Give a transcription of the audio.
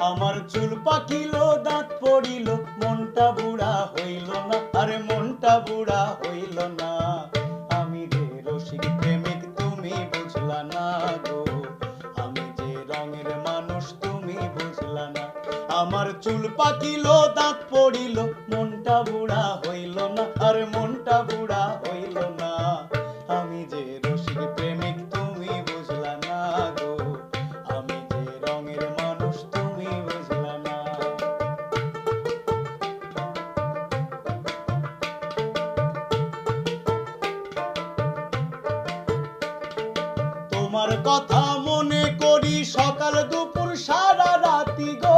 আমার চুল পাকিল, দাঁত পড়িল, মনটা বুড়া হইল না, আরে মনটা বুড়া হইল না। আমি যে রসিক প্রেমিক তুমি বুঝলা না গো, আমি যে রঙের মানুষ তুমি বুঝলা না। আমার চুল পাকিল, দাঁত পড়িল, মনটা বুড়া হইল না, আরে মনটা বুড়া হইল না। আমি যে রসিক প্রেমিক তুমি বুঝলা না গো, আমি যে রঙের মানুষ তুমি বুঝলা না। তোমার কথা মনে করি সকাল দুপুর সারা রাতি গো,